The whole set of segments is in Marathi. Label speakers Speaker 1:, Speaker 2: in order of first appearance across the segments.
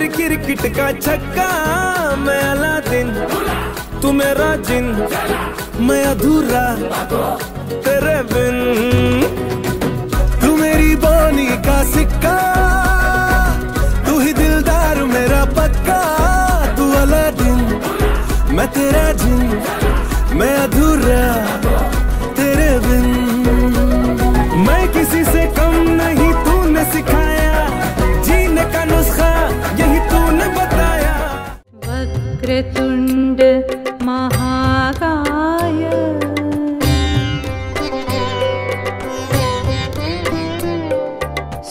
Speaker 1: क्रिकेट का छक्का, मैं अलादीन तू मेरा जिन, मैं अधूरा तेरे बिन। तू मेरी बोनी का सिक्का, तू ही दिलदार मेरा पक्का। तू अलादीन मैं तेरा जिन, मैं अधूरा तेरे बिन। मैं किसी से कम नहीं, तूने सिखाया जीने का नुस्खा, यही तूने बताया।
Speaker 2: वक्रतुंड महाकाय,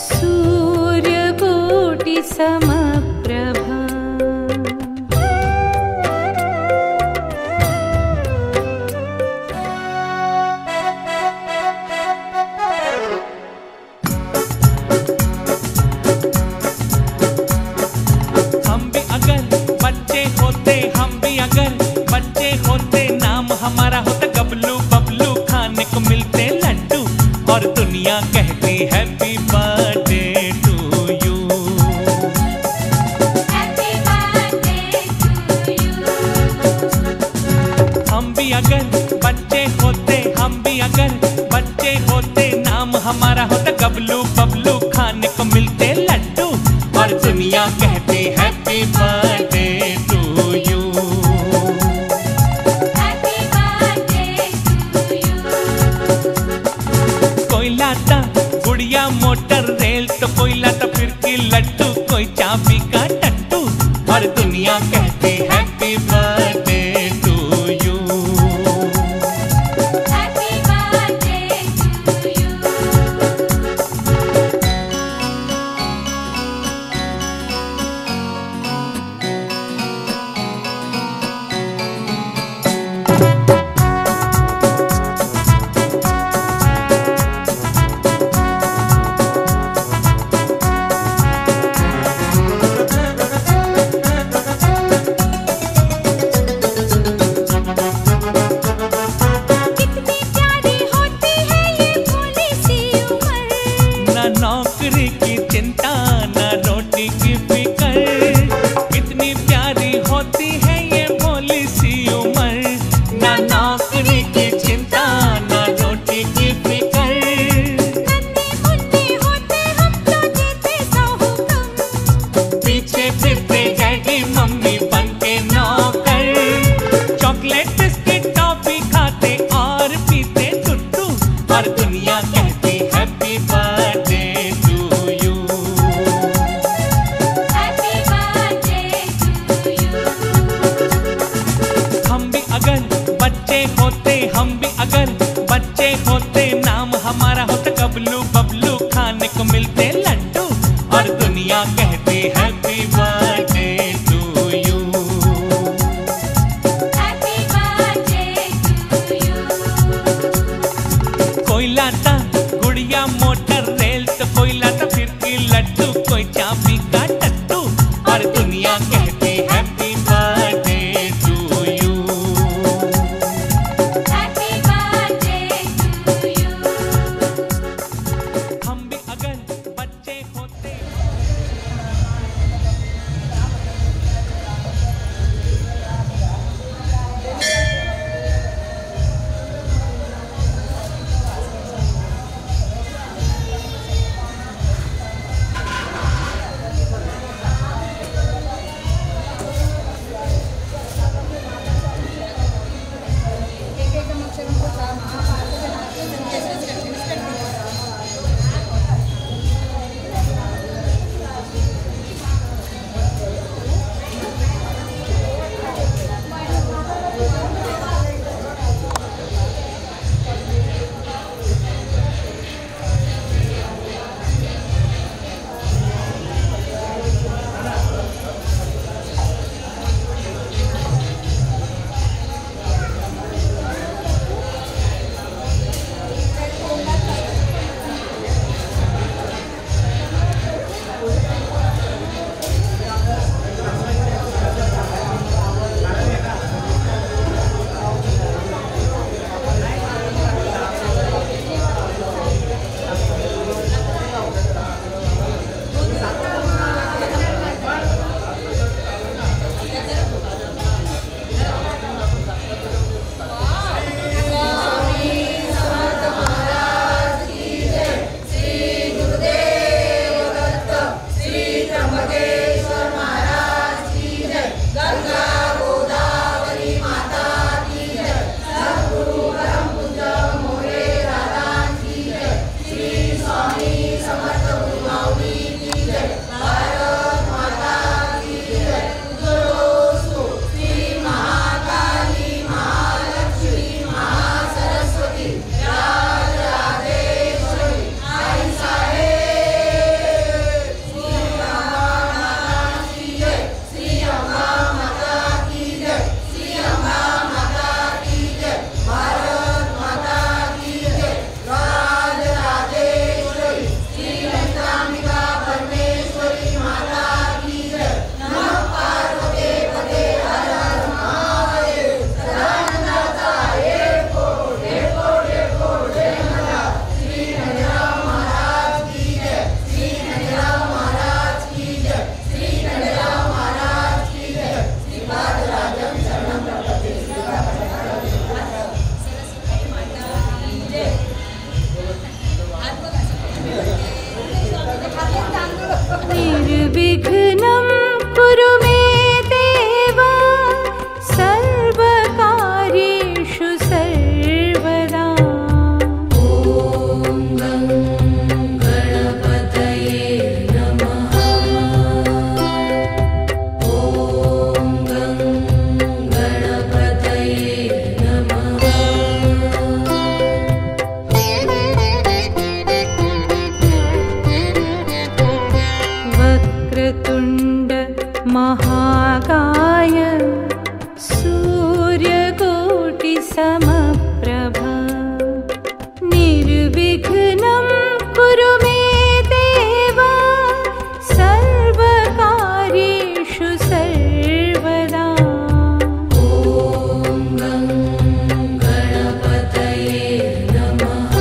Speaker 2: सूर्यकोटि समप्रभा।
Speaker 3: हमारा होता गबलू बबलू, खाने को मिलते लड्डू और दुनिया कहती happy birthday to you.
Speaker 4: Happy birthday to you.
Speaker 3: हम भी अगर बच्चे होते, हम भी अगर बच्चे होते, नाम हमारा होता गबलू बबलू, खाने को मिलते लड्डू और दुनिया कहती हैप्पी बर्थडे टू यू। लाता गुड़िया मोटर रेल, तो कोई लाता फिर की लड्डू, कोई चाबी का टट्टू और दुनिया कहती happy birthday to you.
Speaker 4: Happy birthday to you.
Speaker 3: नौकरी की चिंता न रोटी की फिकर, कितनी प्यारी होती है ये भोली सी उम्र। न नौकरी की चिंता न रोटी की फिकर,
Speaker 4: नन्हे मुन्ने होते हम तो देते सौ हुक्म,
Speaker 3: पीछे फिरते डैडी मम्मी बन के नौकर। चॉकलेट बिस्किट टॉफी खाते और पीते टुट्टू और दुनिया कहती happy birthday to you.
Speaker 4: Happy birthday to you.
Speaker 3: हम भी अगर बच्चे होते, हम भी अगर बच्चे होते, नाम हमारा होता गबलू बबलू, खाने को मिलते लड्डू और दुनिया कहती happy birthday to you.
Speaker 4: Happy birthday to you.
Speaker 3: कोई लाता
Speaker 2: निर्विघ्नं कुरु मे देव सर्वकार्येषु सर्वदा। ॐ गणपतये नमः।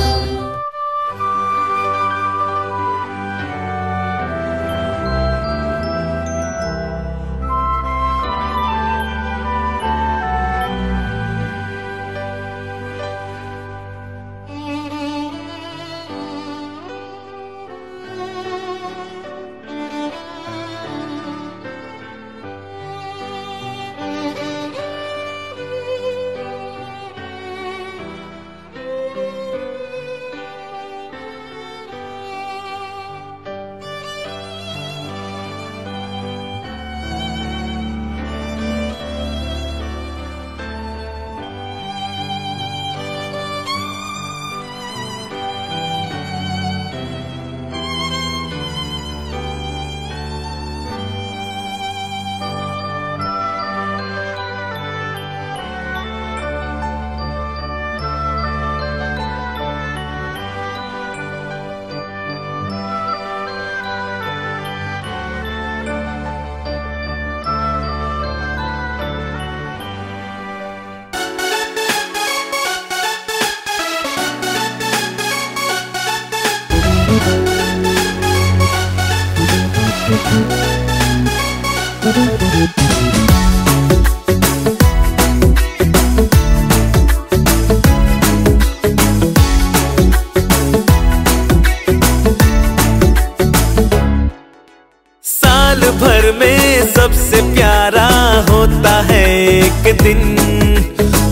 Speaker 1: साल भर में सबसे प्यारा होता है एक दिन,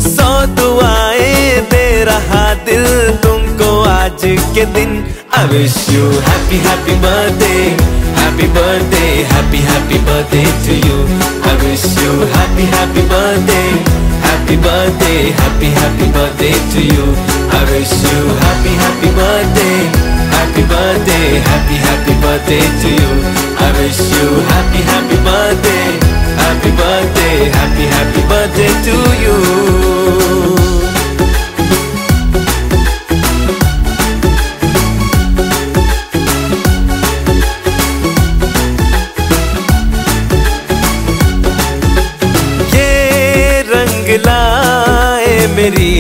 Speaker 1: 100 दुआएं दे रहा दिल तुमको आज के दिन। I wish you happy happy birthday, happy birthday, happy happy birthday to you. I wish you happy happy birthday, happy birthday, happy happy birthday to you. I wish you happy happy birthday, happy birthday, happy happy birthday to you. I wish you happy happy birthday, happy birthday, happy happy birthday to you. लाए मेरी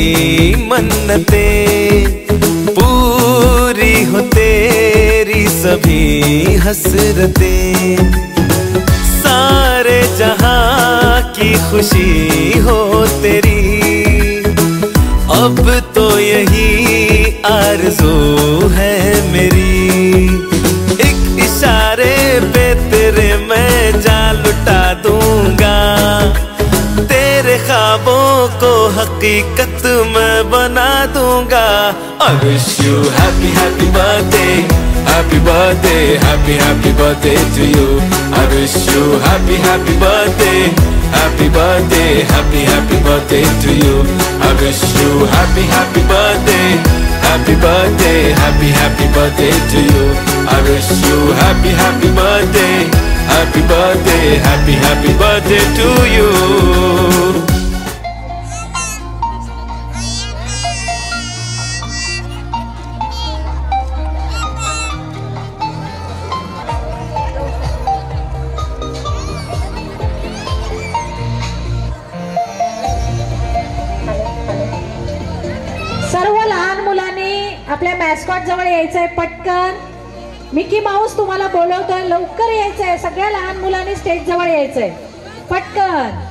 Speaker 1: मन्नतें, पूरी हो तेरी सभी हसरतें, सारे जहां की खुशी हो तेरी, अब तो यही आरज़ू है मेरी। एक इशारे पे तेरे मैं जान लुटा दूंगा, तेरे ख्वाबों को हकीकत मैं बना दूंगा। I wish you happy happy birthday, happy birthday, happy happy birthday to you. I wish you happy happy birthday, happy birthday, happy happy birthday to you. I wish you happy happy birthday, happy birthday, happy happy birthday to you. I wish you happy happy birthday, happy birthday, happy happy birthday to you.
Speaker 5: सर्व लहान मुलांनी आपल्या मॅस्कॉट जवळ यायचंय पटकन। मिकी माऊस तुम्हाला बोलवतोय, लवकर यायचंय। सगळ्या लहान मुलांनी स्टेज जवळ यायचंय पटकन।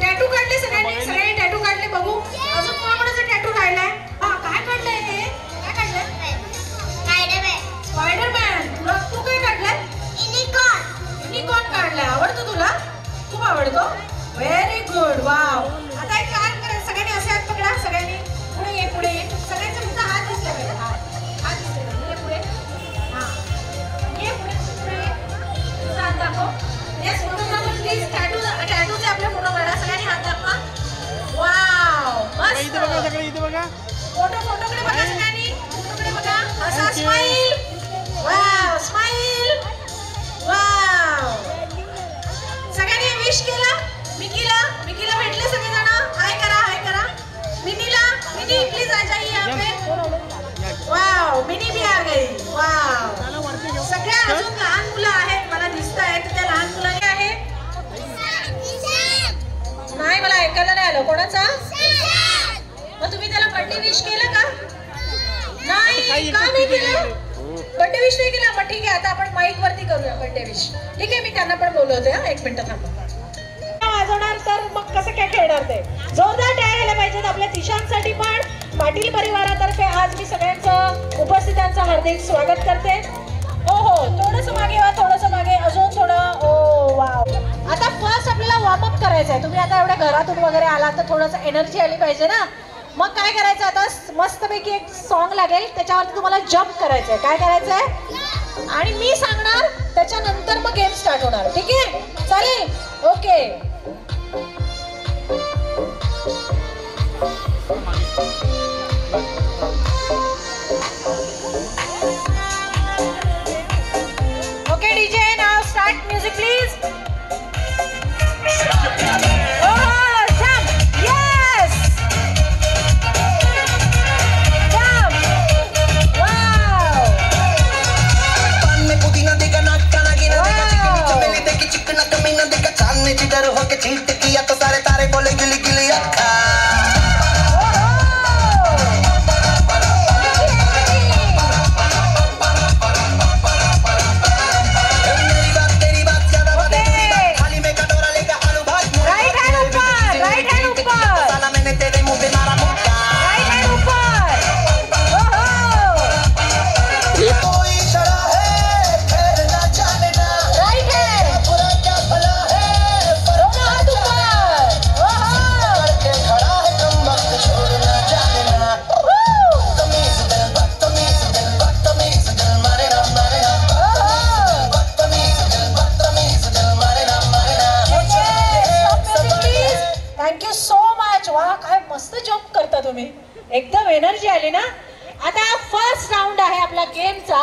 Speaker 6: टॅटू काढले सगळे टॅटू काढले बघू। अजून कोणाकोणाचा टॅटू राहिलाय? काय काढलंय हे? काय काढलंय? स्पायडरमॅन। तुला तू काय काढलंय? युनिकॉर्न काढलाय। आवडतो तुला? खूप आवडतो। Very good, wow. आता एक काम करा, सगळ्यांनी असे हात पकडा, सगळ्यांनी पुढे ये, पुढे ये। सगळ्यांचा फक्त हात दिसला पाहिजे, हात दिसले पाहिजे। पुढे हां, ये स्माइल. Wow, smile. वाव. सगळ्यांनी विश केला. मिकीला भेटले सगळेजण. हाय करा, हाय करा. मिनी प्लीज आ जाइए यहाँ पे. वाव, मिनी भी आ गई. वाव. सगळ्या अजून लहान मुलं आहेत मला दिसत आहेत. त्या लहान मुलांनी आहे. नाही मला ऐकायला नाही आलं. कोणाचा? मग तुम्ही त्याला बर्थडे विश केलं का? नाही का नाही केलं? बर्थडे विश नाही केला. मग ठीक आहे आता आपण माईक वरती करूया बर्थडे विश. ठीक आहे मी त्यांना पण बोलवते. हा 1 मिनिट थांबा. वाजवणार तर मग कसं काय खेळणार ते. जोरदार टाळ्या झाल्या पाहिजेत आपल्या तिशांसाठी पण. पाटील परिवारातर्फे आज मी सगळ्यांचं उपस्थितांचं हार्दिक स्वागत करते. हो थोडंसं मागे वा, थोडंसं मागे अजून थोडं. ओ वाव. आता फर्स्ट आपल्याला वॉर्मअप करायचं आहे. तुम्ही आता एवढ्या घरातून वगैरे आला तर थोडंसं एनर्जी आली पाहिजे ना. मग काय करायचं आता मस्तपैकी एक सॉन्ग लागेल त्याच्यावरती तुम्हाला जम्प करायचं आहे. काय करायचं आहे आणि मी सांगणार त्याच्यानंतर मग गेम स्टार्ट होणार. ठीक आहे चालेल. Okay. Okay DJ now start music please.
Speaker 7: Cheater होके चीट किया तो सारे तारे बोले गिली गिली अक्खा. मेरी बात तेरी बात ज्यादा बात थाली में कटोरा लेकर आलू भात.
Speaker 6: राइट हैंड ऊपर.
Speaker 7: साला मैंने तेरे मुंह पे मारा मुक्का.
Speaker 6: राइट हैंड ऊपर.
Speaker 7: ये कोई इशारा है खेलना जाने ना.
Speaker 6: Right hand.
Speaker 7: बुरा क्या भला है
Speaker 6: दोनों हाथ ऊपर.
Speaker 7: करके खड़ा है कम वक्त छोड़ना जाने ना. तमीज दिल मारे ना मारे ना. बदतमीज दिल मारे ना मारे ना.
Speaker 6: Thank you so much. वा काय मस्त जम्प करता तुम्ही. एकदम एनर्जी आली ना. आता फर्स्ट राऊंड आहे आपला गेमचा.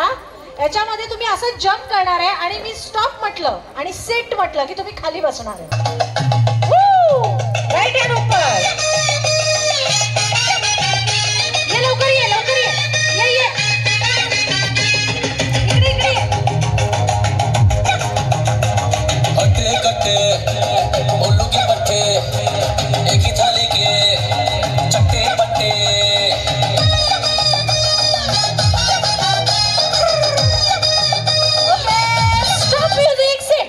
Speaker 6: याच्यामध्ये तुम्ही असं जम्प करणार आहे आणि मी स्टॉप म्हटलं आणि सेट म्हटलं की तुम्ही खाली बसणार आहे. राईट हँड ऊपर. ये लवकर ये लवकर ये. ये इकडे इकडे ये.
Speaker 7: हट्टे कट्टे उल्लू के पट्टे एक ही थाली के चट्टे पट्टे.
Speaker 6: स्टॉप म्यूजिक से.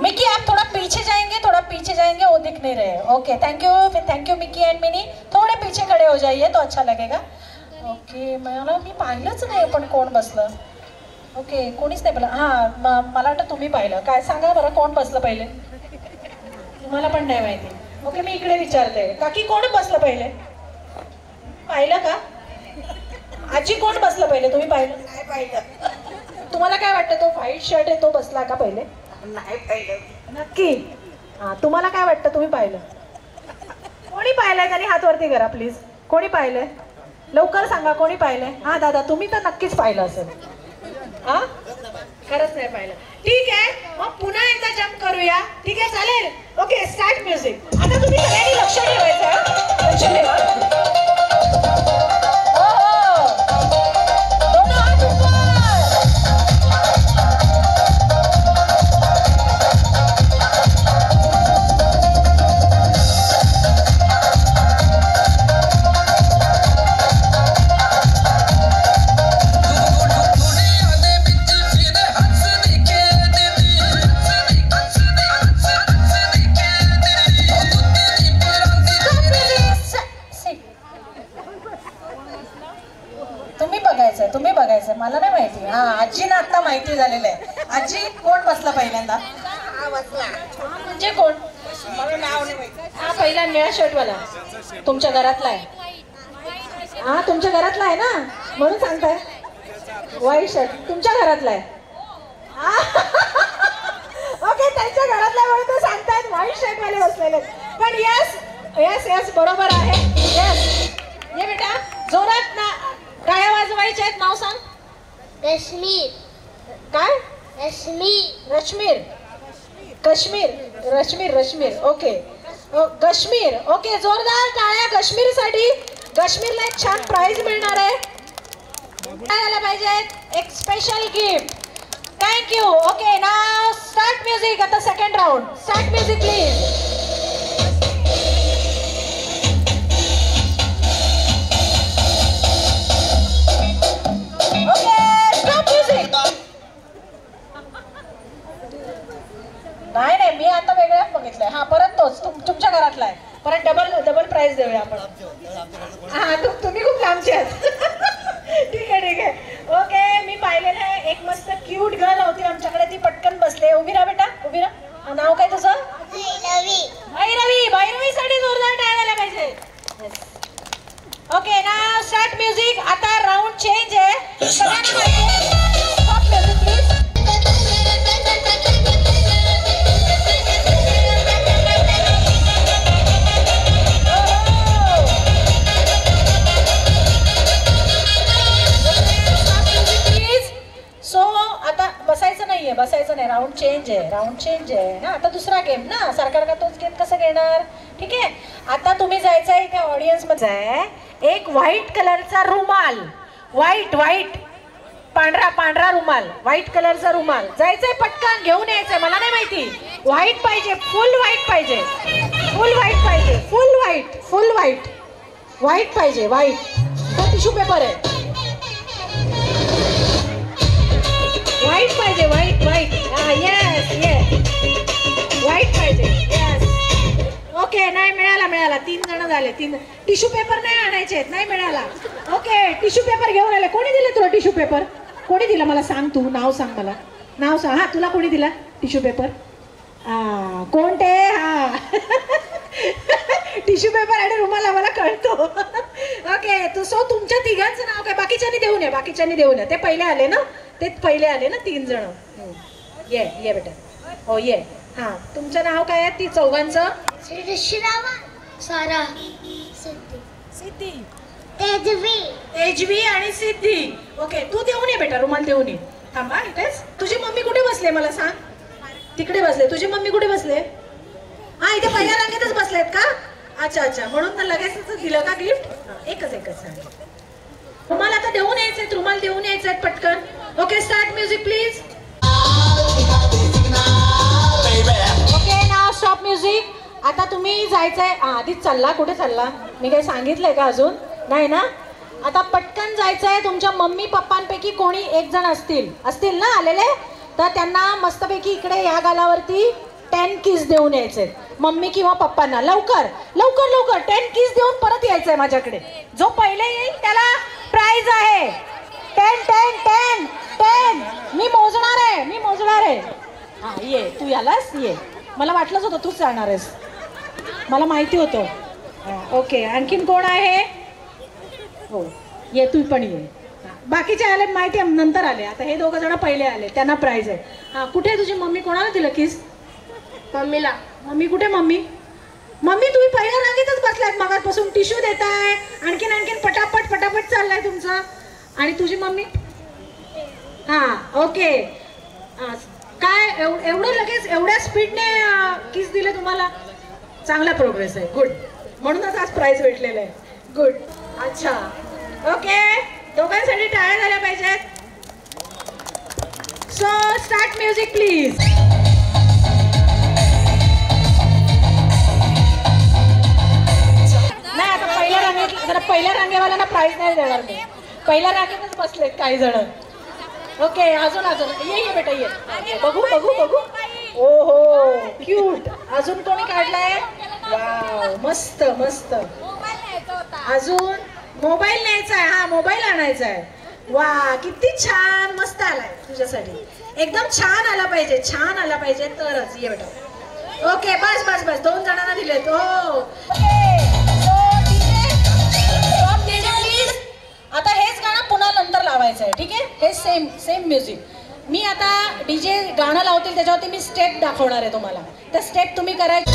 Speaker 6: मिकी आप थोड़ा पीछे जाएंगे वो दिख नहीं रहे. Okay thank you Mickey end mini. थोडे पीछे खड़े हो जाइए तो अच्छा लगेगा. ओके मी पाहिलंच नाही पण कोण बसलं. ओके कोणीच नाही पाहिलं. हां मला वाटतं तुम्ही पाहिलं. काय सांगा बरं कोण बसलं पहिले. तुम्हाला पण नाही माहिती. ओके मी इकडे विचारते काकी कोण बसलं पहिले. पाहिलं का आजी कोण बसलं पहिले. तुम्ही पाहिलं. नाही पाहिलं. तुम्हाला काय वाटतं तो व्हाईट शर्ट आहे तो बसला का पहिले. नाही पाहिलं. नक्की. हां तुम्हाला काय वाटतं तुम्ही पाहिलं. कोणी पाहिलंय त्यांनी हात वरती करा प्लीज. कोणी पाहिलंय लवकर सांगा कोणी पाहिलंय. हां दादा तुम्ही तर नक्कीच पाहिलं असेल. हां खरंच नाही पाहिलं. ठीक आहे मग पुन्हा एकदा जम्प करूया. ठीक आहे चालेल. Okay start music. आता तुम्ही सगळ्यांनी लक्ष ठेवायचं. लक्ष ठेवा. दोनों हात ऊपर. तुम्ही बघायचं मला नाही माहिती. हा आजीना आता माहिती झालेलं आहे. आजी कोण बसला पहिल्यांदा. म्हणजे कोण हा पहिला निळा शर्ट वाला तुमच्या घरातला आहे. हा तुमच्या घरातला आहे ना म्हणून सांगताय. व्हाईट शर्ट तुमच्या घरातला आहे. ओके त्यांच्या घरातला म्हणून ते सांगतायत व्हाईट शर्ट वाले बसलेले. पण यस बरोबर आहे. यस ये बेटा
Speaker 5: जोरात ना टाळ्या वाजवायच्या आहेत. नाव सांग.
Speaker 4: रश्मी.
Speaker 5: काय?
Speaker 4: रश्मी.
Speaker 5: रश्मीर. काश्मीर. रश्मीर. रश्मीर. ओके. काश्मीर. ओके, जोरदार टाळ्या काश्मीर साठी. काश्मीरला एक छान प्राइज मिळणार आहे. काय आलं पाहिजे? एक स्पेशल गिफ्ट. थँक्यू. ओके, नाव स्टार्ट म्युझिक. आता second round. Start music please. नाही नाही, मी आता वेगळ्याच बघितलंय. हा, परत तोच तुमच्या घरातला आहे. परत डबल प्राइस देऊया आपण. हा, तुम्ही खूप लांबचे आहेत. ठीक आहे ठीक आहे. ओके, मी पाहिलेलं आहे एक मस्त क्यूट गर्ल होती आमच्याकडे, ती पटकन बसले. उभी राहा बेटा, उभी राहा. नाव काय तुझं? भैरवी. भैरवीसाठी जोरदार टाळ्या झाल्या पाहिजे. ओके, नाव स्टार्ट म्युझिक. आता राऊंड चेंज आहे. Stop music please. बसायचं नाही. राऊंड चेंज आहे ना. आता दुसरा गेम ना, सारखा तोच गेम कसं घेणार? ठीक आहे. आता तुम्ही जायचं आहे, इथे ऑडियन्स मध्ये आहे एक व्हाईट कलरचा रुमाल. व्हाईट पांढरा रुमाल. व्हाईट कलरचा रुमाल जायचंय, पटकन घेऊन यायचंय. मला नाही माहिती, व्हाईट पाहिजे, फुल व्हाईट पाहिजे. व्हाईट पाहिजे. तो टिश्यू पेपर आहे. व्हाईट पाहिजे. व्हाईट. येस. व्हाईट पाहिजे. येस. ओके, नाही मिळाला. 3 जण झाले. 3 टिश्यू पेपर नाही आणायचे आहेत. नाही मिळाला. ओके, टिश्यू पेपर घेऊन आले. कोणी दिले तुला टिश्यू पेपर? कोणी दिला मला सांग. तू नाव सांग मला. नाव सांग. हा, तुला कोणी दिला टिश्यू पेपर? कोण ते? हा. टिश्यू पेपर आणि रुमाल आम्हाला कळतो. ओके, सो तुमच्या तिघांचं नाव काय? बाकीच्यांनी देऊन या. ते पहिले आले ना 3 जण. ये बेटा. हो, ये. हा, तुमचं नाव काय आहे? ती चौघांचं?
Speaker 4: सारा.
Speaker 5: सिद्धी.
Speaker 4: तेजवी
Speaker 5: आणि सिद्धी. ओके, तू देऊन ये बेटा, रुमाल देऊन ये. थांबा इथेच. तुझी मम्मी कुठे बसले मला सांग. तिकडे बसले. तुझी मम्मी कुठे बसले? हा, इथे पहिल्या रांगेतच बसलेत का? अच्छा, म्हणून तर लगेच दिलं का गिफ्ट? एकच. रुमाल आता देऊन यायचंय. रुमाल देऊन यायचंय पटकन. Okay, start music please. Okay, now stop music. आता तुम्ही जायचंय. आधीच चालला. कुठे चालला? मी काही सांगितलंय का अजून? नाही ना. आता पटकन जायचंय. तुमच्या मम्मी पप्पांपैकी कोणी एक जण असतील ना आलेले, तर त्यांना मस्तपैकी इकडे या गालावरती 10 किस देऊन यायचे. मम्मी किंवा पप्पांना. लवकर 10 किस देऊन परत यायचंय माझ्याकडे. जो पहिले येईल त्याला प्राइज आहे. 10. मी मोजणार आहे. हा, ये. तू यालास. ये. मला वाटलंच होतं तूच जाणार आहेस. मला माहिती होतं. ओके, आणखीन कोण आहे? हो, ये. तू पण ये. बाकीचे आले माहिती आहे, नंतर आले. आता हे 2 जण पहिले आले, त्यांना प्राइज आहे. हा, कुठे आहे तुझी मम्मी? कोणाला दिलं किस?
Speaker 4: मम्मीला.
Speaker 5: मम्मी कुठे? मम्मी तुम्ही पहिल्या रांगेतच बसलात मगापासून. टिश्यू देताय. आणखीन पटापट चाललाय तुमचं. आणि तुझी मम्मी? हा, ओके. काय एवढं लगेच एवढ्या स्पीडने किस दिले तुम्हाला? चांगला प्रोग्रेस आहे. गुड. म्हणूनच आज प्राइज भेटलेलं आहे. गुड. अच्छा, ओके. दोघांसाठी टाळ्या झाल्या पाहिजेत. So start music please. नाही, आता पहिल्या रांगेवाल्यांना प्राइज नाही देणार मी. पहिल्या रांगेतच बसलेत काही जण. ओके, अजून ये बेटा, ये. बघू. ओहो, क्यूट. अजून कोणी काढलाय? वाव, मस्त. अजून मोबाईल न्यायचा आहे. हा, मोबाईल आणायचा आहे. वा, किती छान. मस्त आलाय तुझ्यासाठी. एकदम छान आला पाहिजे तरच. ये बेटा. ओके, बस 2 जणांना दिलेत. हो, आता हेच गाणं पुन्हा नंतर लावायचं आहे. ठीक आहे, हे सेम म्युझिक. मी आता डीजे गाणं लावतील त्याच्यावरती मी स्टेप दाखवणार आहे तुम्हाला. त्या स्टेप तुम्ही करायचे.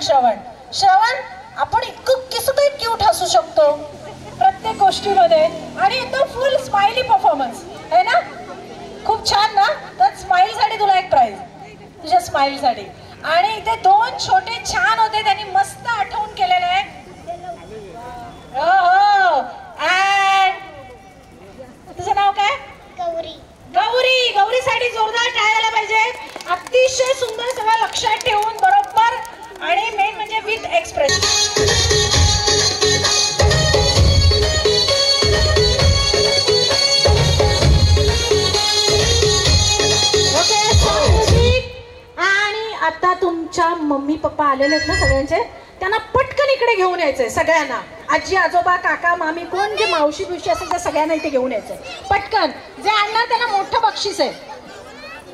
Speaker 5: श्रवण आपण इतकं कसं काही क्यूट हसू शकतो प्रत्येक गोष्टीमध्ये आणि एकदम फुल स्माइली परफॉर्मन्स आहे ना. खूप छान ना. तर स्माइलसाठी तुला एक प्राइज, तुझ्या स्माइलसाठी. आणि इथे 2 छोटे छान होते, त्यांनी मस्त आठवून केलेलं आहे. हो. तुझं नाव काय? गौरी. गौरीसाठी जोरदार टाळायला पाहिजे. अतिशय सुंदर, सगळं लक्षात ठेवून बरोबर आणि मेन म्हणजे विथ एक्सप्रेशन. आणि आता तुमच्या मम्मी पप्पा आलेले आहेत ना सगळ्यांचे, त्यांना पटकन इकडे घेऊन यायचंय सगळ्यांना. आजी आजोबा काका मामी कोण जे मावशी बिवशी असेल त्या सगळ्यांना इथे घेऊन यायचंय पटकन. जे आणणार त्यांना मोठं बक्षीस आहे,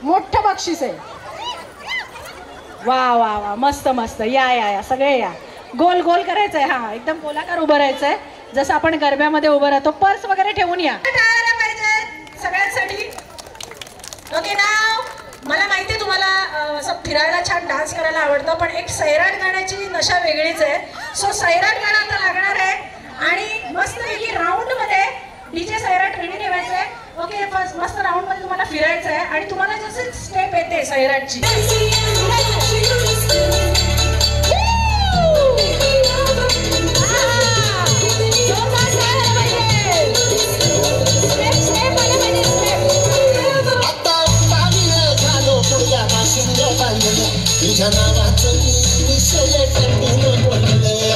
Speaker 5: मोठं बक्षीस आहे. वा वा वा, मस्त मस्त. या सगळे या. गोल गोल करायचंय. हा, एकदम गोलाकार उभं राहायचंय जसं आपण गरब्यामध्ये उभं राहतो. पर्स वगैरे ठेवून या. टाळायला पाहिजे सगळ्यांसाठी. ओके नाव. मला माहिती आहे तुम्हाला असं फिरायला छान डान्स करायला आवडतं, पण एक सैराट गाण्याची नशा वेगळीच आहे. सो सैराट गाणं आता लागणार आहे आणि मस्तपैकी राऊंडमध्ये डीजे सैराट रेडी ठेवायचं आहे. ओके, मस्त राऊंडमध्ये तुम्हाला फिरायचं आहे आणि तुम्हाला जसं स्टेप येते सैराटची.
Speaker 8: तुझ्या नावाचं विषय कंटिन्यू बोलले.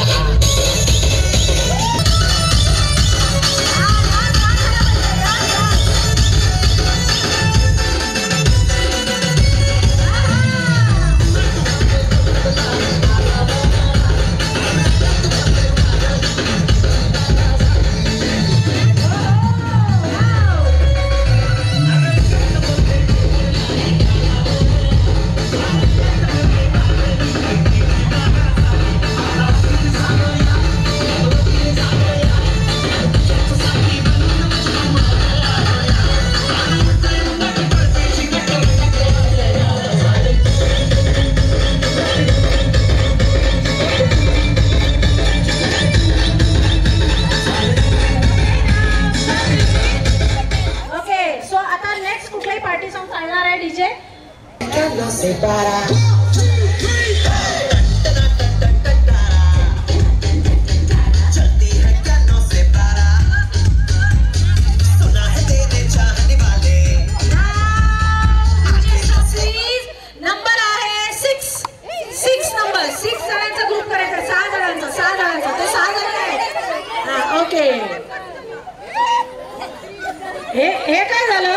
Speaker 5: हे काय झालं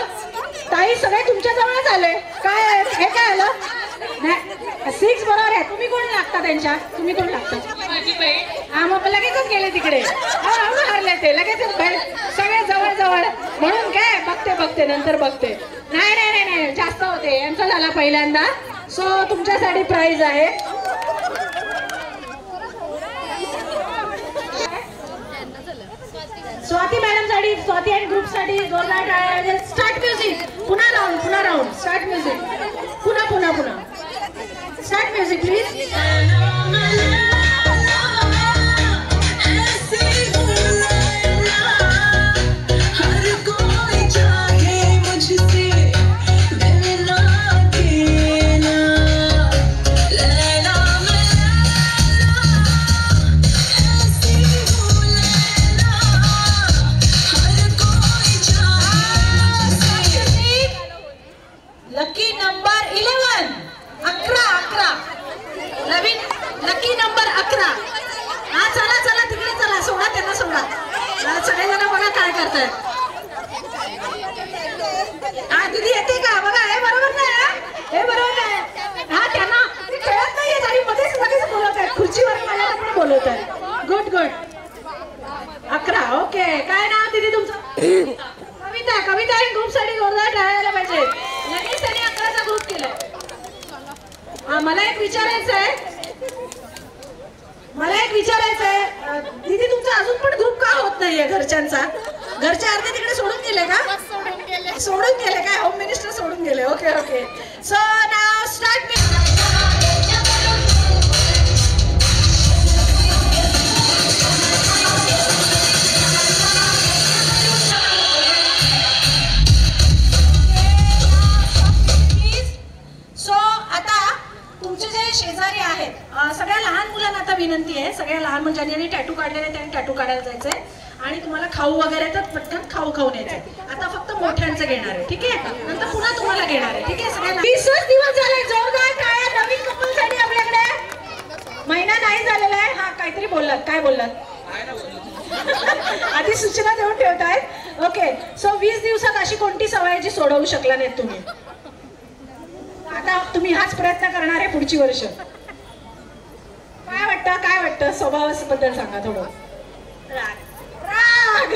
Speaker 5: ताई? सगळे तुमच्या जवळच आले काय? हे काय आलं? 6 बरोबर आहे. तुम्ही कोण लागता त्यांच्या? तुम्ही कोण लागता? हा, मग लगेचच गेले तिकडे. हरले ते लगेच सगळे जवळ जवळ म्हणून काय बघते नंतर बघते. नाही जास्त होते. यांचा झाला पहिल्यांदा. सो तुमच्यासाठी प्राइज आहे. स्वाती मॅडम साठी, स्वाती आणि ग्रुप साठी जोरदार टाळ्या. Start music. पुन्हा राऊंड. Start music. पुन्हा start music please. Lucky number 11. 11. नवीन लकी नंबर 11. हा, चला तिकडे चला. सोडा त्यांना, सोडा. सगळेजण बघा काय करताय. हा, दीदी येते का बघा. हे बरोबर नाही. हे बरोबर नाही. हा, त्यांना खेळत नाहीये तरी मध्येच बोलत आहे. खुर्चीवर मला पण बोलत आहे. गुड 11. ओके, काय नाव दीदी तुमचं? कविता आणि ग्रुप साठी जोरदार टाळायला पाहिजे. लगेच त्यांनी 11चा ग्रुप केलाय. हा, मला एक विचारायचं आहे दीदी, तुमचा अजून पण ग्रुप का होत नाहीये घरच्यांचा? घरचे अर्धे तिकडे सोडून गेले का? सोडून गेले काय? होम मिनिस्टर सोडून गेले. ओके. सो नाव स्टार्ट. आहे. सगळ्या लहान मुलं ज्यांनी टॅटू काढलेले त्यांनी टॅटू काढायला जायचंय आणि तुम्हाला खाऊ वगैरे तर पटकन खाऊ खाऊन यायचं. आता फक्त मोठ्यांचं घेणार आहे, ठीक आहे, नंतर पुन्हा तुम्हाला घेणार आहे, ठीक आहे. सगळ्यांना 20 दिवस झाले. जोरदार टाळ्या नवीन कपलसाठी आपल्याकडे. महिना नाही झालेला आहे. हा काहीतरी बोललात, काय बोललात? आधी सूचना देऊन ठेवतायत. ओके, सो 20 दिवसात अशी कोणती सवय जी सोडवू शकला नाहीत तुम्ही? आता तुम्ही हाच प्रयत्न करणार आहे पुढची वर्ष. काय वाटतं स्वभावाबद्दल सांगा थोडं. राग.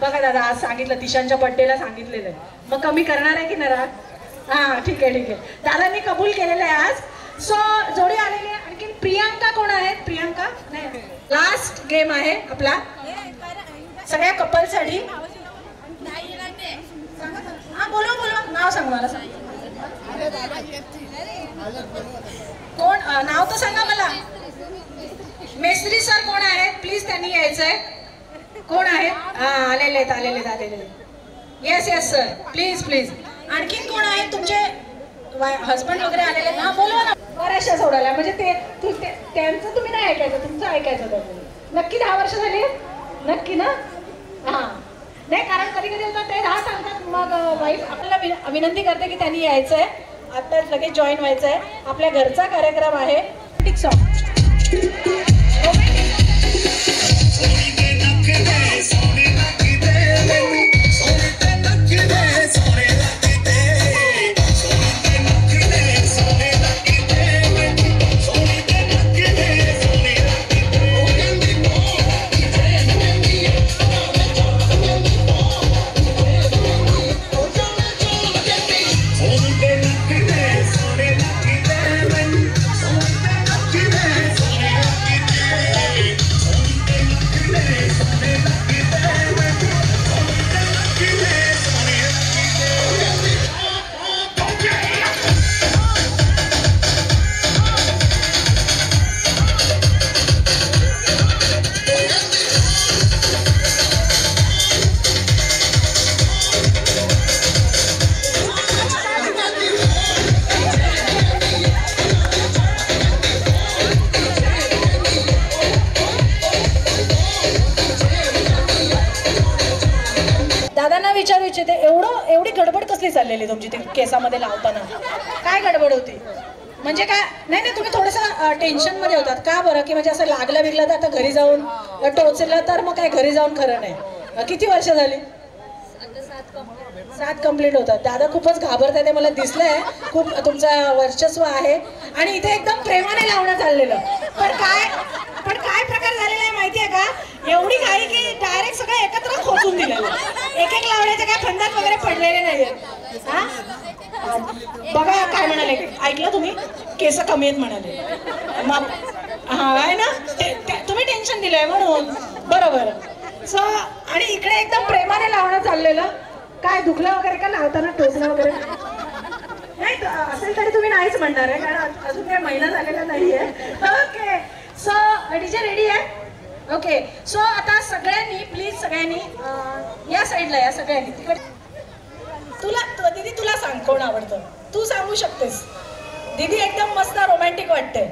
Speaker 5: बघा दादा, आज सांगितलं, दिशांच्या बर्थडेला सांगितलेलं आहे, मग कमी करणार आहे की नाही राग? हा ठीक आहे. दादांनी कबूल केलेलं आहे आज. सो जोडी आलेली आहे. आणखी प्रियांका कोण आहेत? प्रियांका नाही. लास्ट गेम आहे आपला सगळ्या कपलसाठी. हा बोलो नाव सांग मला. कोण नाव तर सांगा मला. मेस्त्री सर कोण आहेत? प्लीज त्यांनी यायचंय. कोण आहेत? हा आलेले. Yes sir, please. आणखीन कोण आहेत? तुमचे हस्बंड वगैरे आलेले? हा बोलवा ना. बऱ्याचशा सोडायला म्हणजे त्यांचं तुम्ही नाही ऐकायचं, तुमचं ऐकायचं. नक्की 10 वर्ष झाली? नक्की ना? हा नाही, कारण कधी होतात ते 10 सांगतात. मग वाईफ आपल्याला विनंती करते की त्यांनी यायचंय, आता लगेच जॉईन व्हायचंय. आपल्या घरचा कार्यक्रम आहे. ठीक सॉन्ग. विचारू इच्छिते, एवढी गडबड कसली चाललेली तुमची ते केसामध्ये लावताना? काय गडबड होती? म्हणजे काय? नाही तुम्ही थोडंसं टेन्शन मध्ये होतात का बरं? की म्हणजे असं लागलं बिगलं तर आता घरी जाऊन टोचलं तर मग काय घरी जाऊन खरं नाही. किती वर्ष झाली? 7 कंप्लीट होतात. दादा खूपच घाबरताय, ते मला दिसलंय. खूप तुमचं वर्चस्व आहे आणि इथे एकदम प्रेमाने लावणं चाललेलं. पण काय प्रकार झालेला आहे माहितीये का? एवढी घाई की डायरेक्ट सगळं एकत्र खोचून दिलेलं. एक लावण्याचे काय फंदात वगैरे पडलेले नाहीये. हा बघा काय म्हणाले, ऐकलं तुम्ही? केस कमी आहेत म्हणाले. मग हा आहे ना, तुम्ही टेन्शन दिलंय म्हणून. बरोबर. सो आणि इकडे एकदम प्रेमाने लावणं चाललेलं. काय दुखलं वगैरे का लावताना? टोचलं वगैरे नाही असेल तरी तुम्ही नाहीच म्हणणार आहे, कारण अजून काही महिना झालेला नाहीये. ओके, सो डीजे रेडी आहे? ओके, सो आता सगळ्यांनी प्लीज सगळ्यांनी या साईडला या. सगळ्यांनी तिकडे. दीदी तुला सांग कोण आवडतं? तू सांगू शकतेस. दीदी एकदम मस्त रोमॅन्टिक वाटते.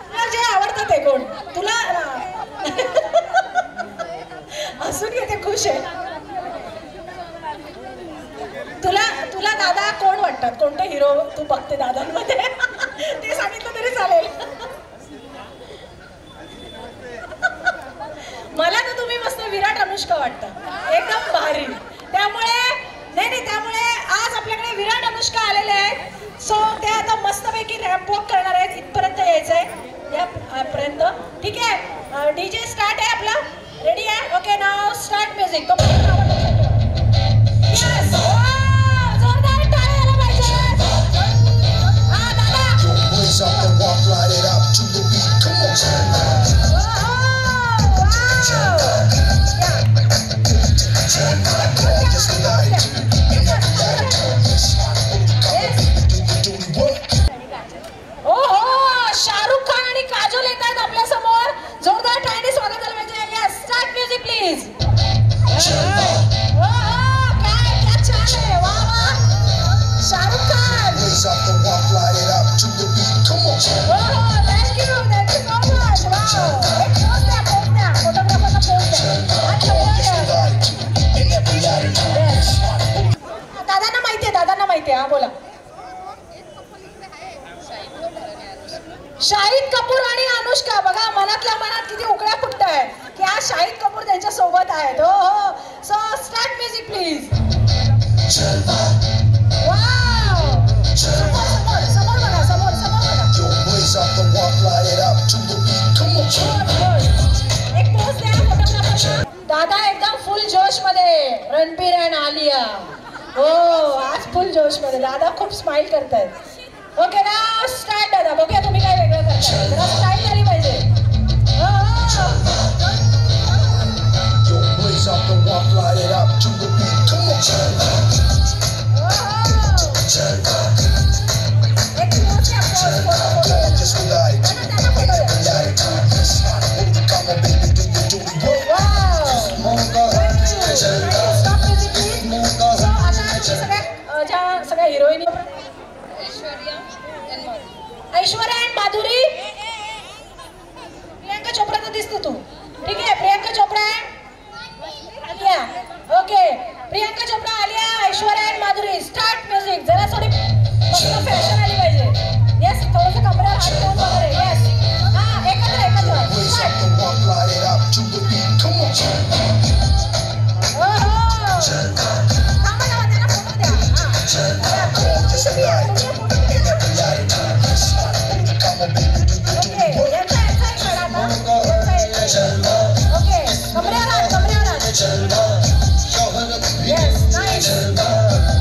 Speaker 5: तुला जे आवडतं ते कोण? तुला असून घेते, खुश आहे. तुला दादा कोण वाटतात? कोणते हिरो तू बघते दादांमध्ये? ते सांगितलं तरी चालेल. मला तर तुम्ही मस्त विराट अनुष्का वाटतं, एकदम भारी. त्यामुळे आज आपल्याकडे विराट अनुष्का आलेले आहेत. सो ते आता मस्तपैकी रॅम्प वॉक करणार आहेत. इथपर्यंत यायचंय, यापर्यंत. ठीक आहे, डीजे स्टार्ट आहे आपला. रेडी आहे? ओके, नाव स्टार्ट म्युझिक. शाहरुख खान आणि काजोल येत आहेत आपल्या समोर. जोरदार टाळ्यांनी स्वागत झालं पाहिजे. Start music please. काय छान आहे. वा वा, शाहरुख खान. थँक्यू. बोला. शाहिद कपूर आणि अनुष्का. बघा मनातल्या मनात किती उकळ्या फुटतायत की आज शाहिद कपूर त्यांच्या सोबत आहेत. हो हो. So start music please. Wow. समोर बघा, समोर बघा. एक पोस्ट द्या फोटोग्राफरला. दादा एकदम फुल जोश मध्ये. रणबीर अँड आलिया. हो आज फुल जोश मध्ये. दादा खूप स्माइल करतायत. ओके ना स्टार्ट. दादा बघूया तुम्ही काय वेगळं करताय. जरा स्टाईल झाली पाहिजे. सगळ्या हिरोईनी ऐश्वर्या अँड माधुरी. प्रियांका चोप्रा तर दिसते तू. ठीक आहे Priyanka Chopra Alia. Okay Priyanka Chopra Alia Aishwarya and Madhuri. Start music. जरा थोडी मस्त फॅशन आली पाहिजे. येस थोडंसं कमरेवर हात ठेवून वगैरे. येस हा एकत्र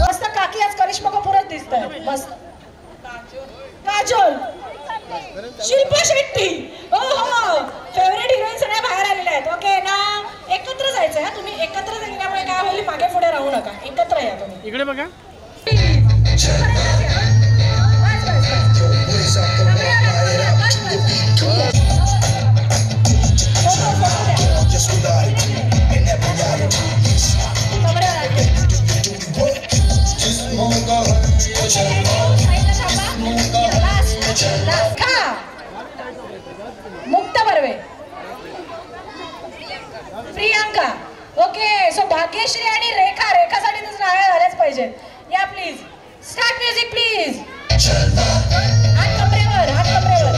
Speaker 5: मस्त काकी आज करिश्मा कपूरच दिसत आहे. मस्त. काजोल. शिल्पा शेट्टी. हो हो फेवरेट हिरोईन सगळ्या बाहेर आलेल्या आहेत. ओके ना एकत्र जायचं आहे. तुम्ही एकत्र गेल्यामुळे काय होईल मागे पुढे राहू नका. एकत्र या तुम्ही.
Speaker 3: इकडे बघा.
Speaker 5: मुक्ता बर्वे. प्रियांका. ओके सो भाग्यश्री आणि रेखा. रेखासाठी तर नावे झालेच पाहिजेत. या प्लीज. Start music please. हात कमरेवर, हात कमरेवर.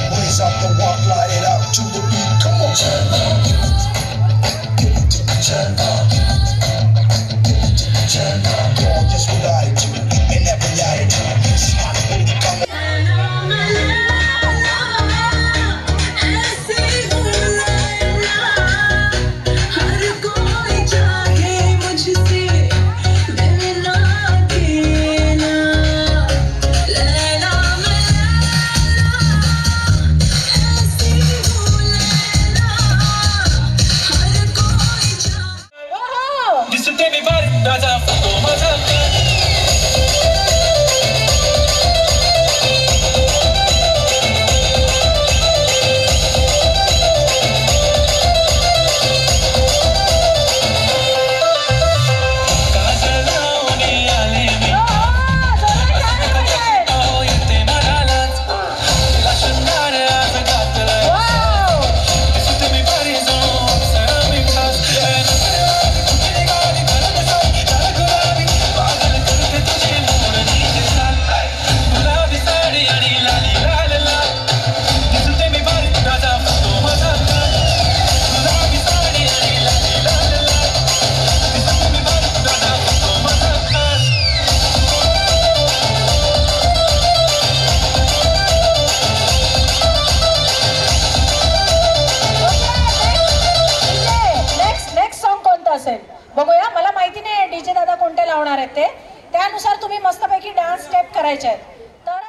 Speaker 5: बघूया. मला माहिती नाही डीजे दादा कोणते लावणार आहेत ते. त्यानुसार तुम्ही मस्तपैकी डान्स स्टेप करायचे आहेत. तर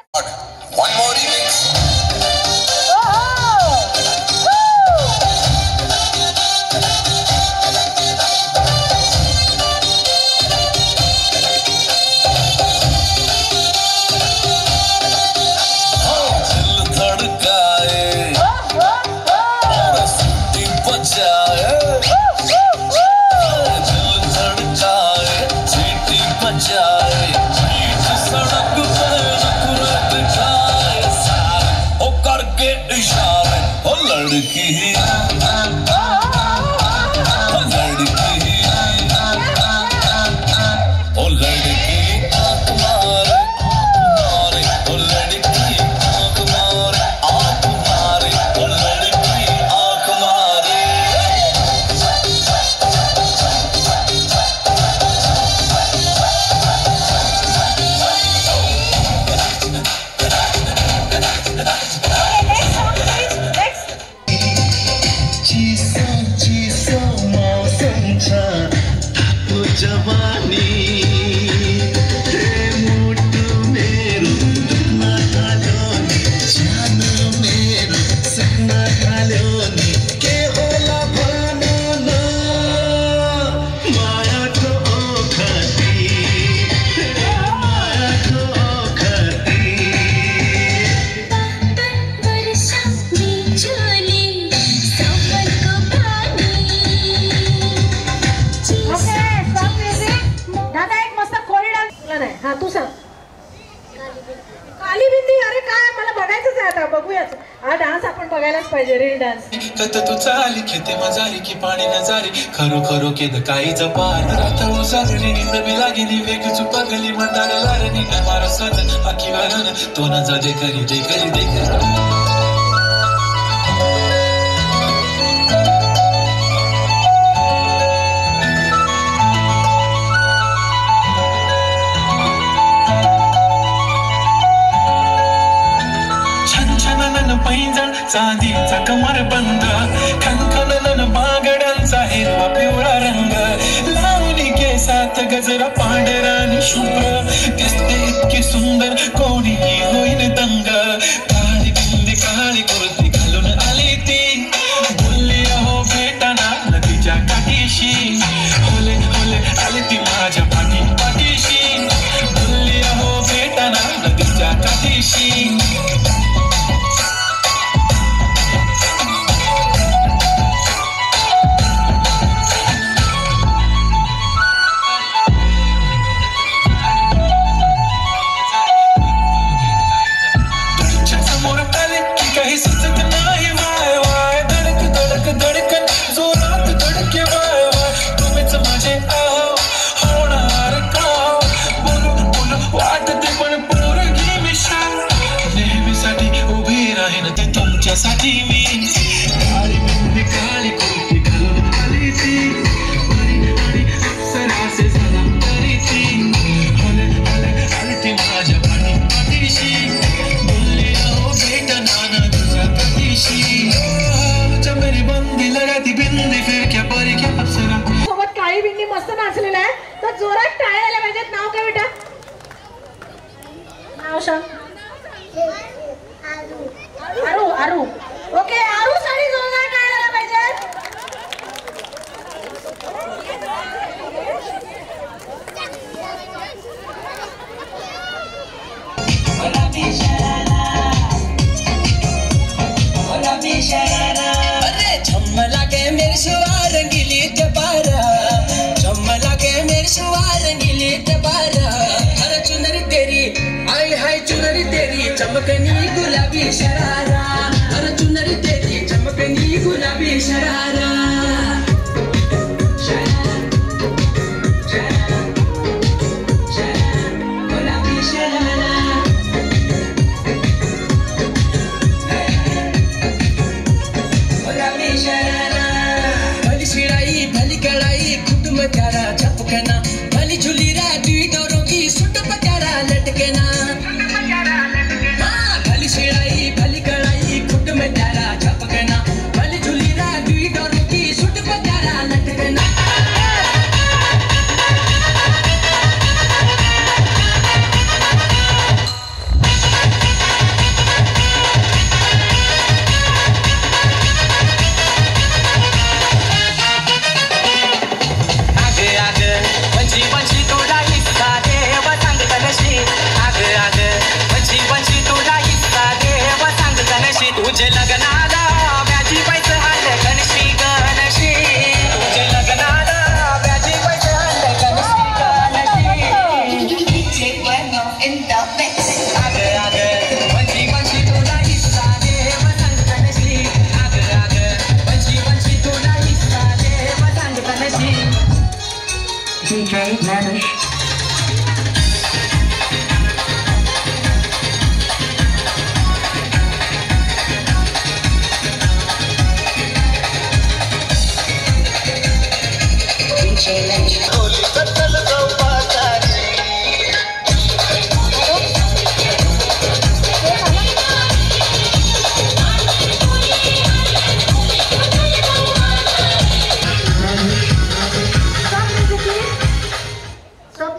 Speaker 9: तू चाली खेते मजारी की पाणी नजारी खरो खरो केद काहीच पार रात्र उसागली निंद बिलागिली वेग चुपागली मंदार लारणी मारा स्वतः आखी वारण तो न जा दे करी पैंजण चांदीचा कमर बंद खनखनन बागड्यांचा हिरवा पिवळा रंग लावणी केसात गजरा पांढरा आणि शुभ्र दिसते इतकी सुंदर कोणीही होईन दंग काळी बिंदी काळी कुर्ती घालून आली ती बोलली अहो भेटाना नदीच्या काठीशी होले होले आली ती माझ्या पाठीशी बोलली अहो भेटाना नदीच्या काठीशी साठी मी काळी बिंदी काळी कुर्ती घालून आली ती आणि अप्सराचे सलाम करी ती होले होले आली ती माझ्या पाठीशी बोलली अहो भेटना ना तुझ्या कधीशी चमेरी बंदी लगाती बिंदी फिर क्या परी क्या अप्सरा
Speaker 5: सोबत काळी बिंदी मस्त नाचलेला आहे तर जोरात टाळ्या आल्या पाहिजेत. नाव काय बेटा? नाव सांग. आरू आरू. ओके आरू साठी जोरदार टाळ्या आल्या पाहिजेत.
Speaker 10: अरे झम्मला के मेरे शुआ रंगीली दबारा झम्मला के मेरे शुआ रंगीली दबारा अरे चुनरी तेरी आई हाय चुनरी तेरी चमकनी गुलाबी शरारा अरे चुनरी तेरी चमकनी गुलाबी शरारा गुलाबी शरारा गुलाबी शरारा भली शिराई भली कड़ाई कुटुंब प्यारा झपकना भली झुलीरा दी डोरों की सुट पचारा लटकना भली शिराई भली कड़ाई खुट में प्यारा झपकना भली झुलीरा दी डोरों की सुट पचारा लटकना आगे आगे पंछी पंछी तोड़ा हिस्सा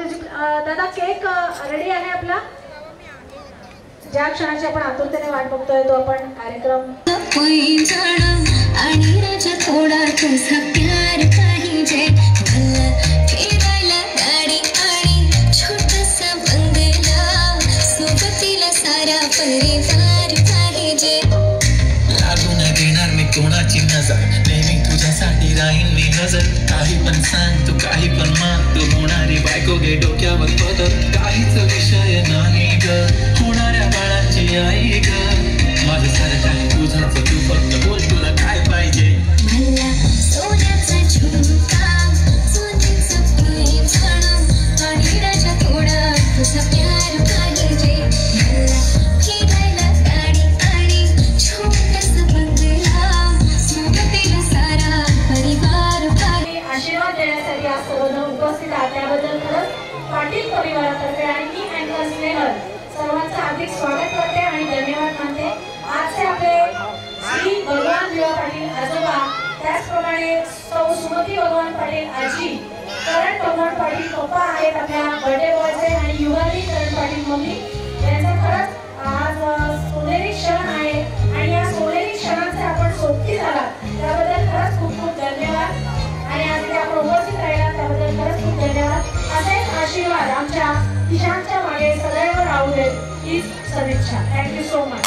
Speaker 5: म्युझिक दादा केक रेडी आहे आपला ज्या क्षणाची आपण आतुरतेने वाट बघतोय तो आपण कार्यक्रम
Speaker 4: आणि राजा थोडा तुझा प्यार पाहिजे मला फिरायला गाडी आणि छोटासा बंगला सोबतीला सारा परिवार पाहिजे
Speaker 9: लागू न देणार मी कोणाची नजर नेहमी तुझ्यासाठी राहीन मी नजर काही पण सांग तू काही पण मान तू होणारी बायको घे डोक्यावर पदर काहीच विषय नाही ग होणाऱ्या बाळाची आई ग माझं सारं काही तुझंच तू फक्त बोल तुला काय पाहिजे
Speaker 4: मला सोन्याचा झुमका सोन्याचं पैठण आणि राजा थोडा तुझा प्यार पाहिजे मला फिरायला गाडी आणि छोटासा बंगला सोबतीला सारा परिवार पाहिजे
Speaker 5: आशीर्वाद देण्यासाठी आज सर्वजण उपस्थित आहात त्याबद्दल खरंच पाटील परिवारातर्फे आणि मी अँकर स्नेहल सर्वांचं हार्दिक स्वागत करते आणि धन्यवाद मानते आजचे आपले श्री भगवान विवा पाटील आजोबा त्याचप्रमाणे सौ सुमती भगवान पाटील आजी करण भगवान पाटील पप्पा आहेत आपल्या बर्थडे बॉयचे आणि युगाली करण पाटील मम्मी यांचा खरंच आज सोनेरी क्षण आहे आणि या सोनेरी क्षणाचे आपण सोबती झाला त्याबद्दल खरंच खूप खूप धन्यवाद आणि आज इथे आपण उपस्थित राहिला त्याबद्दल खरंच खूप धन्यवाद असेच आशीर्वाद आमच्या ईशानच्या मागे सदैव राहू देत हीच सदिच्छा थँक्यू सो मच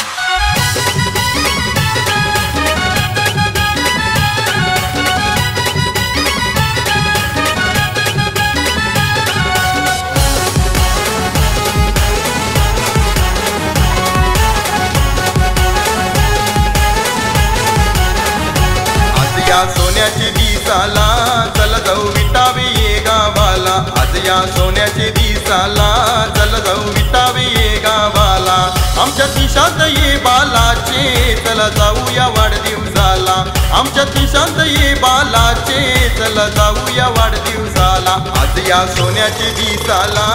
Speaker 11: या सोन्याची दिसाला चल जाऊ विटावे ये गावाला आज या सोन्याची दिसाला चल जाऊ विटावे ये गावाला आमच्या खिशात ये बालाचे चल जाऊ या वाढदिवसाला आमच्या खिशात ये बालाचे चल जाऊ या वाढदिवसाला आज या सोन्याची दिसाला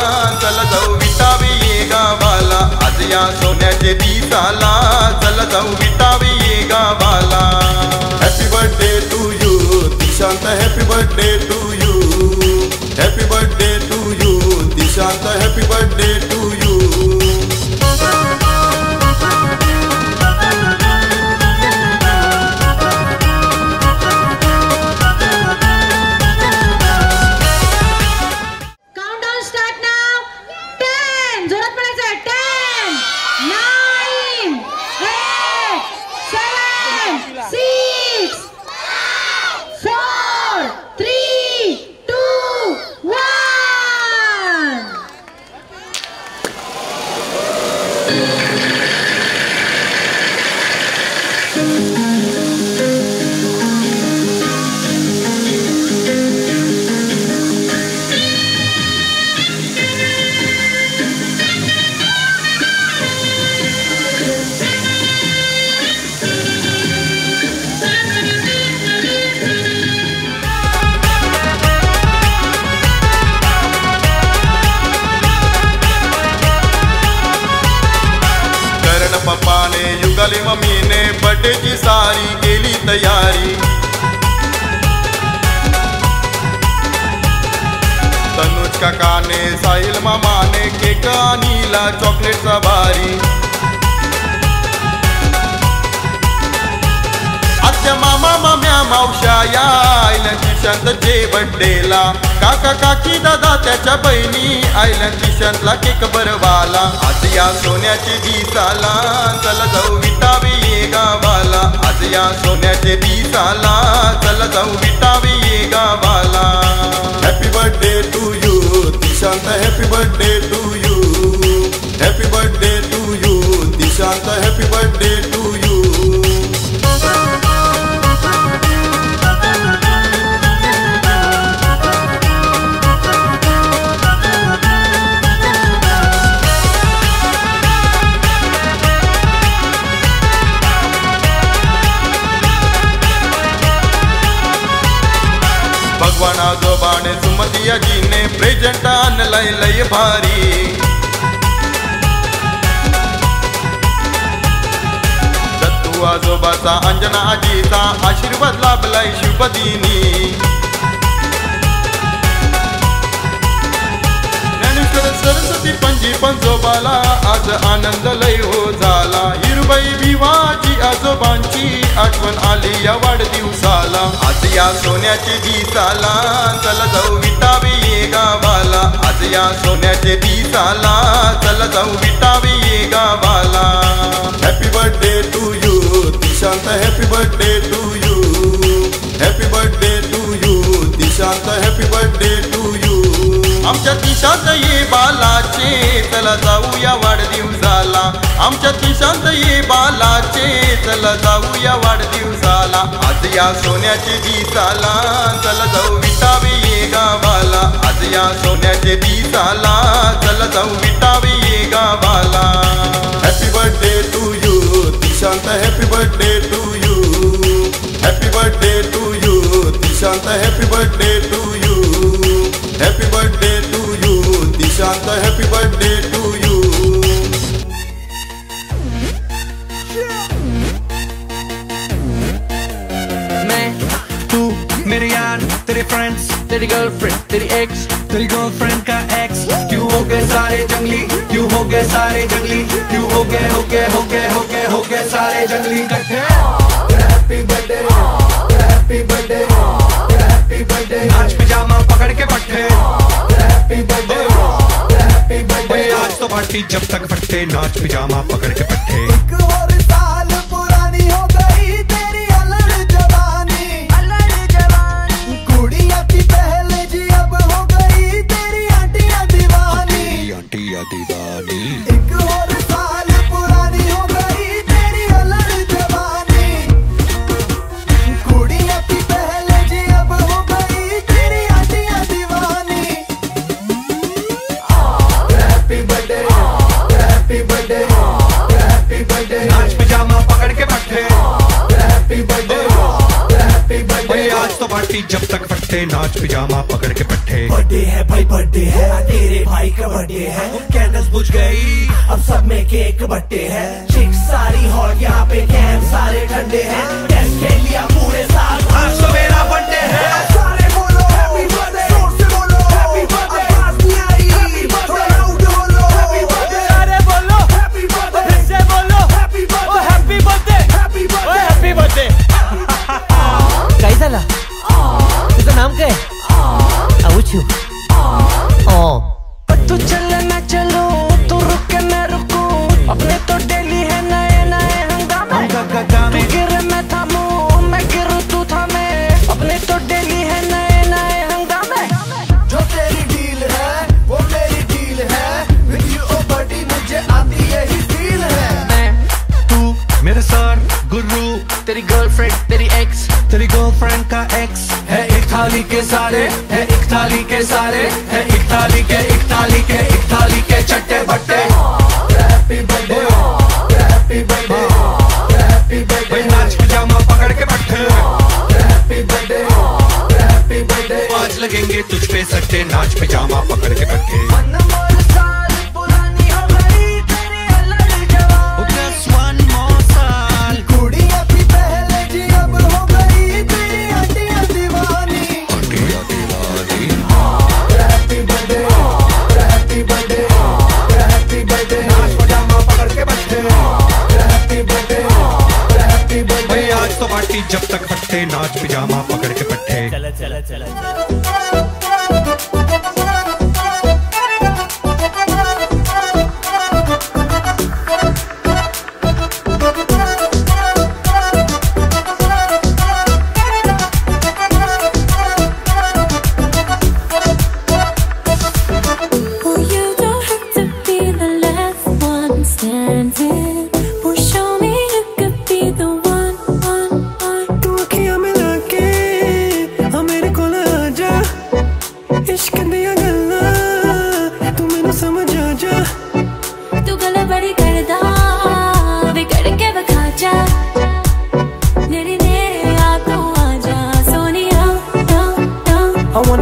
Speaker 11: चल जाऊ विटावे ये गावाला आज या सोन्याचे दिसाला चल जाऊ विटावे ये गावाला Happy birthday to you, Dishanta. Happy birthday to you. Happy birthday to you, Dishanta. Happy birthday to you.
Speaker 5: Countdown start now. 10. जोरात म्हणायचं 10, 9, 8, 7, 6, 4, 3, 2, 1.
Speaker 11: पप्पाने युगाली मम्मीने बर्थडेची सारी केली तयारी तनुज काकाने साहिल मामाने केक आणला चॉकलेटचा भारी आत्या मामा माम्या मावशा या आयलंची शांतचे बर्थडेला काका काकी दादा त्याच्या बहिणी आयलंची शांतला केक बरवाला आज या सोन्याची दिसाला चल जाऊ विटावे ये गावाला आज या सोन्याचे दिसाला चल जाऊ विटावे ये गावाला happy birthday to you Dishant happy birthday to you happy birthday to you Dishant happy birthday to you भगवान आजोबाने सुमती आजीने प्रेझेंट आणलंय लय भारी दत्तू आजोबाचा अंजना आजीचा आशीर्वाद लाभलाय शुभदिनी ती पणजी पंजोबाला आज आनंद लय हो झाला. हिरबाई भिवाची आजोबांची आठवण आली या वाढदिवसाला. आज या सोन्याचे दिसाला चला जाऊ विटावे ये गावाला. आज या सोन्याचे दिसाला चला जाऊ विटावे ये गावाला. Happy birthday to you Dishant, happy birthday to you, happy birthday to you Dishant, happy birthday to you. आमच्या दिशांत ये बालाचे चला जाऊया वाढदिवसाला. आमच्या दिशांत ये बालाचे चला जाऊया वाढदिवसाला. आज या सोन्याचे दिसाला चला जाऊ विटावे ये गावाला. आज या सोन्याचे दिसाला चला जाऊ विटावे ये गावाला. Happy birthday to you Dishant, happy birthday to you, happy birthday to you Dishant, happy birthday to you, happy birthday to you Dishant, happy birthday to you.
Speaker 12: मैं तू मेरे यार, तेरे फ्रेंड्स, तेरी गर्लफ्रेंड, तेरी एक्स, तेरी गर्लफ्रेंड का एक्स. क्यों हो गए सारे जंगली, क्यों हो गए सारे जंगली, क्यों हो गए हो गए हो गए हो गए हो गए सारे जंगली इकट्ठे. Happy birthday, happy birthday, happy birthday. नाच पिजामा पकड़ के पट्टे. Happy birthday, happy birthday. आज तो पार्टी जब तक फटते, नाच पिजामा पकड़ के पट्टे.
Speaker 13: एक और साल पुरानी हो गई तेरी अलग जवानी, अलग जवानी. कुड़िया थी पहले जी अब हो गई तेरी आंटियां दीवानी,
Speaker 12: आंटियां दीवानी.
Speaker 13: एक और साल पुरानी हो गई तेरी अलग जवानी. कुड़िया थी पहले जी अब हो गई तेरी आंटियां दीवानी. Happy birthday, happy birthday, happy birthday.
Speaker 12: नाच पिजामा पकड़ के पट्टे.
Speaker 13: Happy birthday, happy birthday.
Speaker 12: आज तो पार्टी जब तक फटते, नाच पिजामा पकड़ के पट्टे.
Speaker 13: बर्थडे है भाई, बर्थडे है, तेरे भाई का बर्थडे है. कैंडल्स बुझ गई, अब सब में केक बट्टे है. चिक्स सारी हॉट, यहाँ पे कैंप सारे ठंडे हैं. टेस्ट खेल लिया पूरे साल, आज तो मेरा बर्थडे है. सारे बोलो हैप्पी बर्थडे, जोर से बोलो हैप्पी बर्थडे. आवाज नहीं आई, हैप्पी बर्थडे, लाउड बोलो हैप्पी बर्थडे. अरे बोलो हैप्पी बर्थडे, फिर से बोलो happy birthday, happy birthday, happy birthday, happy birthday.
Speaker 14: काय झाला? तुझं नाम काय? आऊचू.
Speaker 12: तू चले मैं चलूं, तू रुके मैं रुकूं. अपने तो डेली है नए नए हंगामे. तू गिरे मैं थामूं, मैं गिरूं तू थामे. अपने तो डेली है नए नए हंगामे.
Speaker 13: जो तेरी डील है वो मेरी डील है. विद यू ओ बडी मुझे आती यही फील है.
Speaker 12: मैं तू मेरे सर गुरु, तेरी गर्लफ्रेंड, तेरी एक्स, तेरी गर्लफ्रेंड का एक्स. है एक थाली के सारे, है एक थाली के सारे, है एक थाली के, एक थाली के, एक थाली के चट्टे बट्टे.
Speaker 13: Happy birthday, happy birthday, happy birthday.
Speaker 12: नाच पिजामा पकड़ के पट्टे.
Speaker 13: Happy birthday, happy birthday.
Speaker 12: आज लगेंगे तुझ पे सट्टे, नाच पिजामा पकड़ के पट्टे.
Speaker 13: कुड़िया थी पहले जी अब हो गई तेरी आंटियां दीवानी. Happy birthday, happy birthday, happy birthday.
Speaker 12: नाच पिजामा पकड़ के पट्टे.
Speaker 13: Happy birthday, happy birthday.
Speaker 12: आज तो पार्टी जब तक फटते, नाच पिजामा पकड़ के पट्टे.
Speaker 14: चला चला चला चला.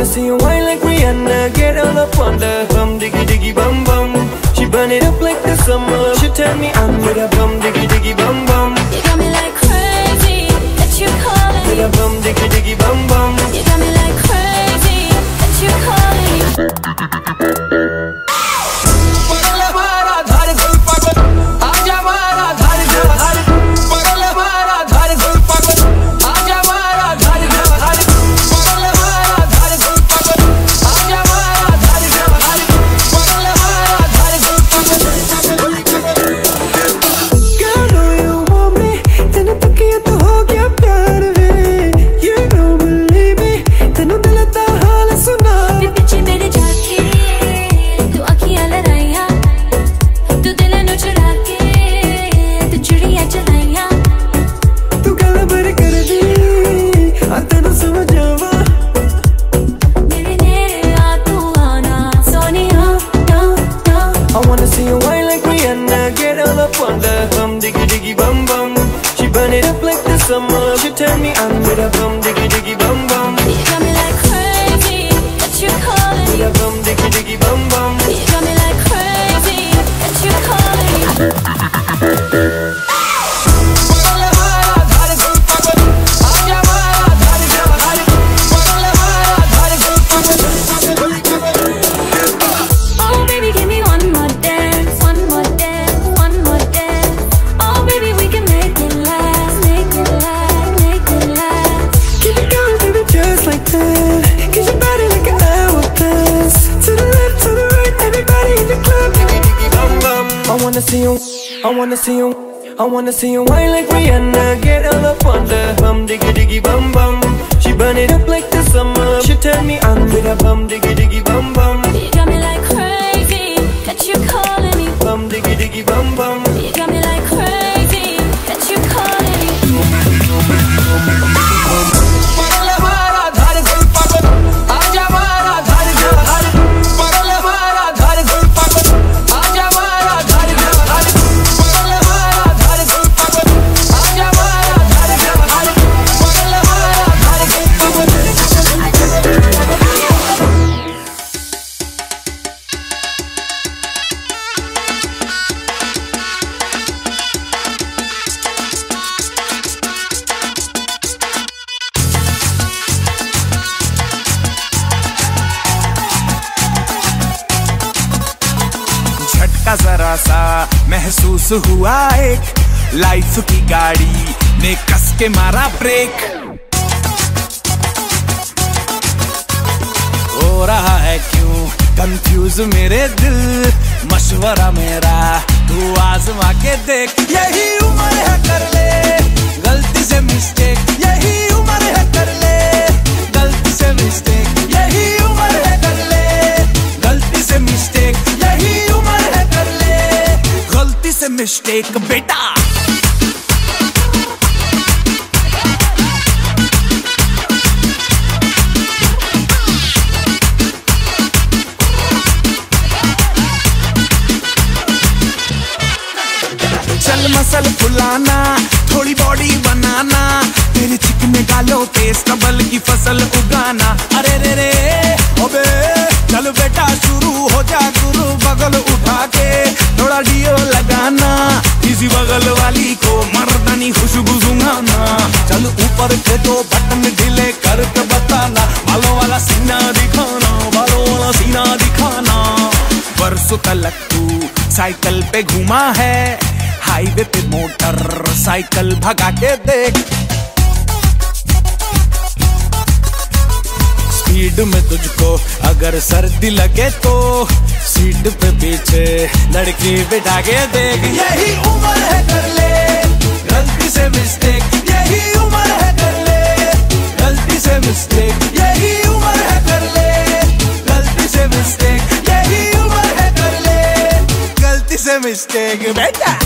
Speaker 15: See you wine like Rihanna, get all up on the bum diggy diggy bum bum. She burn it up like the summer. She turn me on with a bum diggy diggy bum bum.
Speaker 4: You got me like crazy that you calling
Speaker 15: With a bum diggy diggy bum bum.
Speaker 4: You got me like crazy that you calling
Speaker 15: I wanna see you, I wanna see you, I wanna see you whine like Rihanna. Get all up on the bum diggy diggy bum bum. She burn it up like the summer. She turn me on with a bum diggy diggy bum bum.
Speaker 16: You got me like crazy, got you calling me.
Speaker 15: Bum diggy diggy bum bum.
Speaker 16: You got me like crazy, got you calling me.
Speaker 17: जरा सा महसूस हुआ एक लाइफ की गाड़ी ने कस के मारा ब्रेक। हो रहा है क्यों कंफ्यूज मेरे दिल, मशवरा मेरा तू आजमा के देख। यही उम्र है कर ले गलती से मिस्टेक, यही उम्र है कर ले गलती से मिस्टेक, यही उम्र है कर ले गलती से मिस्टेक, यही उम्र है कर ले गलती से मिस्टेक बेटा। चल मसल फुलाना, थोड़ी बॉडी बनाना, तेरे चिकने गालों पे स्टबल की फसल उगाना। अरे रे रे अबे चल बेटा शुरू हो जा गुरु, बगल उठा के थोड़ा डियो लगाना, किसी बगल वाली को मर्दानी खुशबू सुंघाना। चल ऊपर के दो बटन ढीले करके बताना, बालों वाला सीना दिखाना, बालों वाला सीना दिखाना। बरसों तलक तू साइकिल पे घूमा है, हाईवे पे मोटर साइकिल भगा के देख। स्पीड में तुझको अगर सर्दी लगे तो सीट पे पीछे लड़की बिठा के देख। यही उम्र है कर ले गलती से मिस्टेक, यही उम्र है कर ले गलती से मिस्टेक, यही उम्र है कर ले गलती से मिस्टेक, यही उम्र है कर ले गलती से मिस्टेक बेटा।